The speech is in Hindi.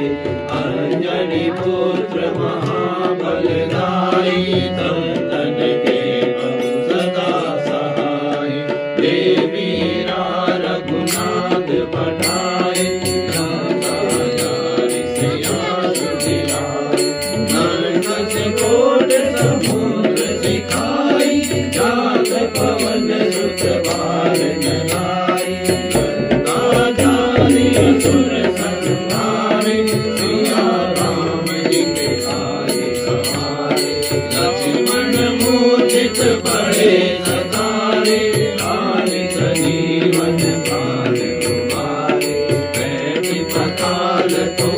अंजनी पुत्र महाबलदाई तम तन के बहु सदा सहाय। देवी रघुनाथ पठाए कोट समुद्र सिखाई जात पवन सुत बार जलाई। गंगाधारी असुर संहारे सिया राम जी के काज सवारे। लक्ष्मण मूर्छित पड़े सतारे लाल सजीवन काल तुम्हारे। बैठ पताल तो